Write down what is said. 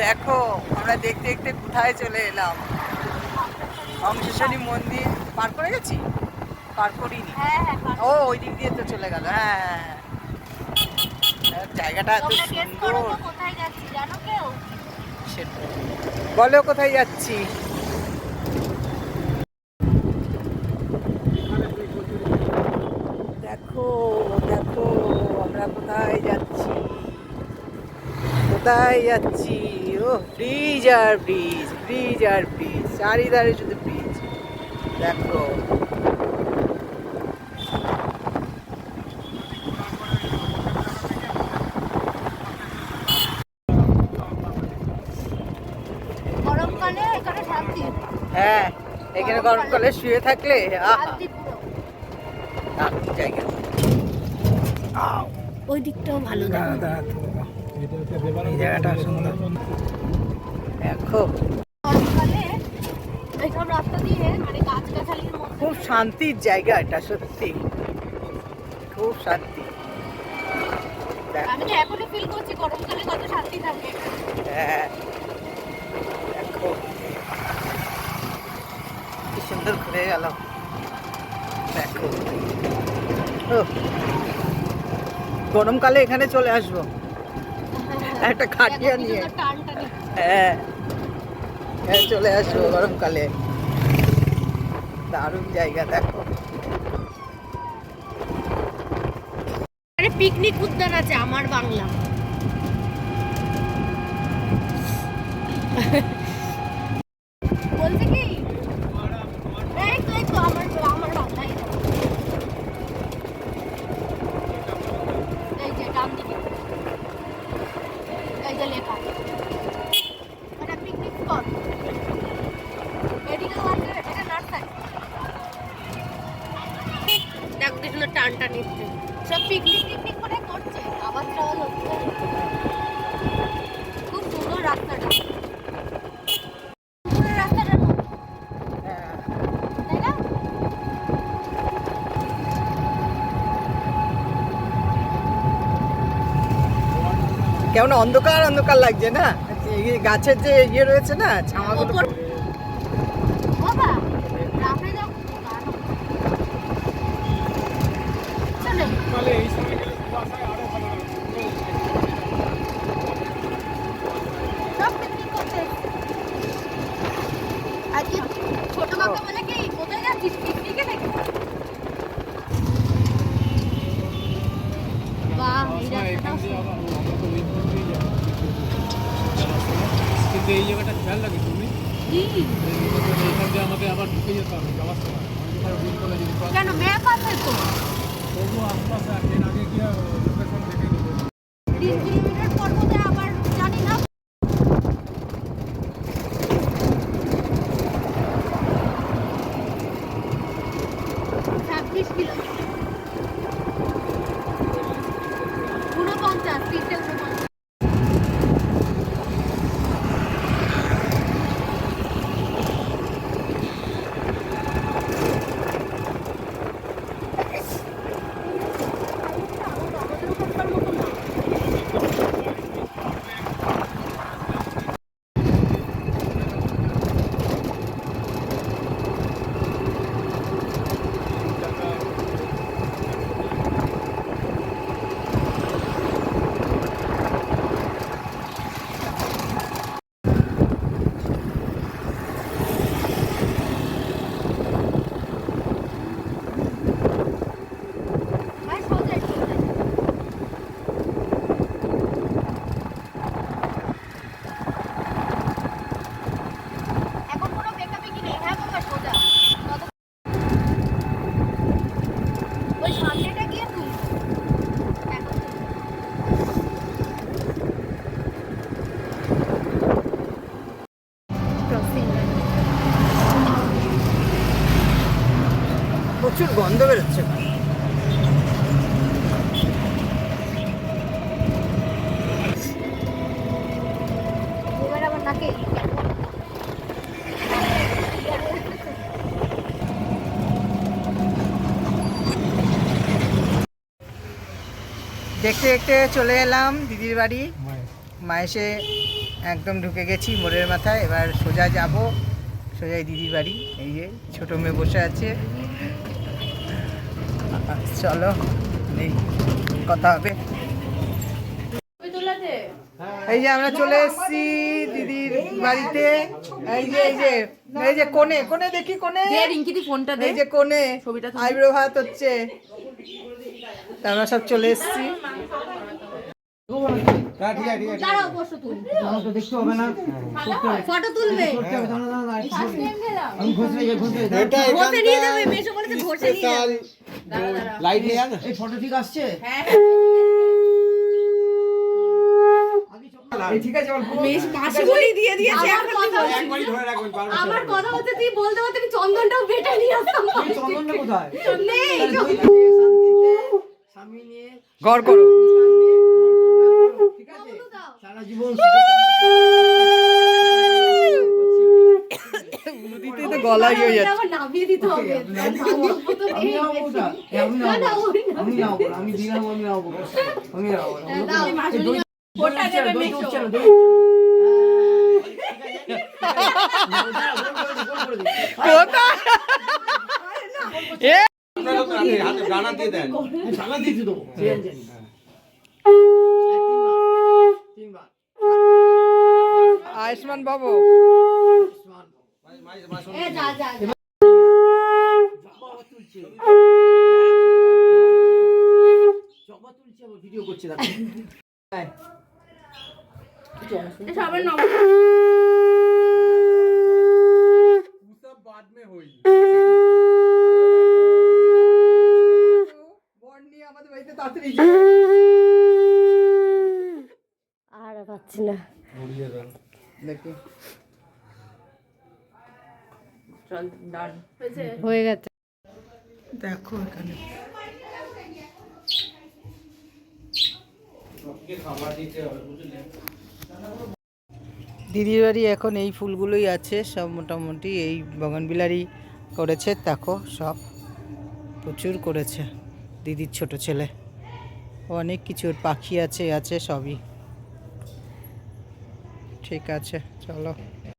দেখো আমরা দেখতে দেখতে কোথায় চলে এলাম। অংশেশ্বরী মন্দির পার করে গেছি, পার করিনি। ও ওই দিক দিয়ে তো চলে গেল। হ্যাঁ জায়গাটা এত সুন্দর। বলো কোথায় যাচ্ছি? দেখো দেখো আমরা কোথায় যাচ্ছি, কোথায় যাচ্ছি। ও ব্রিজ আর ব্রিজ, ব্রিজ আর ব্রিজ, চারিধারে শুধু ব্রিজ। দেখো গরমকালে এখানে শান্তি। হ্যাঁ এখানে গরমকালে শুয়ে থাকলে জায়গা। ওই দিকটাও ভালো। এই জায়গাটা সুন্দর। দেখো খুব শান্তির জায়গা এটা, সত্যি খুব শান্তি। আমি তো এখনই ফিল করছি গরমকালে কত শান্তি থাকে। হ্যাঁ দেখো কি সুন্দর ঘুরে গেল। দেখো গরমকালে এখানে চলে আসবো একটা খাটিয়া নিয়ে। হ্যাঁ হ্যাঁ চলে আসবো গরমকালে, দারুণ জায়গা। দেখো পিকনিক উদ্যান আছে আমার বাংলা। বলছে কি এই তো আমার বাংলায় এই যে ডান দিকে এই যে লেখা এটা পিকনিক স্পট। এদিকে আছে এটা নার্সারি। দেখো কি সুন্দর টানটা নিচ্ছে, সব পিকনিক করে করছে, আবার ট্রাভেল হচ্ছে। খুব সুন্দর রাস্তাটা, পুরো রাস্তাটা তাই না? কেমন অন্ধকার অন্ধকার লাগছে না গাছের যে ইয়ে রয়েছে না ছামাগুলো। বাবা রাতে যাও চলে সকালে এই সময় গেলে কুয়াশায় আরো ভালো লাগে। সব পিকনিক করতে আজকে ছোট কাকা বলে কি কোথায় যাচ্ছিস পিকনিকে নাকি বাহ এই রাস্তাটাও কিন্তু এই জায়গাটা খেয়াল লাগে তুমি কি এইখান দিয়ে আমাদের আবার ঢুকে যেতে হবে যাওয়ার সময় কেন ম্যাপ আছে তো তবু আশপাশে আছে এর আগে গিয়ে লোকেশন দেখে নেবো 3 কিলোমিটার পর বোধহয় আবার জানি না 26 কিলোমিটার 49 তিনটে 49 ভাই সোজা এখন কোনো মেকআপে কি নেই হ্যাঁ বাবা সোজা ওই সামনেটা গিয়ে তুই এখন প্রচুর গন্ধ বেরোচ্ছে। এবার আবার নাকে দেখতে দেখতে চলে এলাম দিদির বাড়ি। মায়েসে একদম ঢুকে গেছি মোড়ের মাথায়। এবার সোজা যাব সোজাই দিদির বাড়ি। এই যে ছোটো মেয়ে বসে আছে, চলো এই কথা হবে। এই যে আমরা চলে এসেছি দিদির বাড়িতে। এই যে এই যে এই যে কোণে কোণে দেখি কোণে রিঙ্কিদি ফোনটা দে এই যে কোণে ছবিটা তুলে। আইব্রো ভাত হচ্ছে। তা আমরা সব চলে এসেছি। দাঁড়াও বসো তুমি ফটো তুলবে ঘষে নিয়ে যাবে মেশো বলেছে ঘষে নিয়ে যাবে লাইট নিয়ে আন এই ফটো ঠিক আসছে এই ঠিক আছে বেশ পাশে বলেই দিয়ে দিয়েছে আমার কথা হচ্ছে- একবারই ধরে রাখবেন পারবেন আমার কথা হচ্ছে তুই বলতে বলতে আমি চন্দনটাও বেটে নিয়ে আসতাম চন্দনটা কোথায় নেই শান্তিতে স্বামী নিয়ে ঘর করো। ঠিক আছে সারা জীবন দিতে তো গলা হয়ে যাচ্ছে। আবার নামিয়ে দিতে হবে আমি নাও ওটা আমি নাও আমি নাও আমি দিলাম আমি নাও আমি নাও ফোটা দেবে মেশো হাতে ডানা দিয়ে দেন ডানা দিয়ে দেবো আয়ুষ্মান বাবু এ যা যা যা। জবা তুলছে আবার ভিডিও করছে দেখো সবার নাম सब बाद में हुई বর নিয়ে আমাদের বাড়িতে তাড়াতাড়ি আর পাচ্ছি না দেখি চল ডান হয়ে গেছে দেখো এখানে দিদির বাড়ি এখন এই ফুলগুলোই আছে সব মোটামুটি। এই বগনবিলারি করেছে দেখো সব প্রচুর করেছে দিদির ছোট ছেলে। অনেক কিছুর পাখি আছে আছে সবই ঠিক আছে, চলো।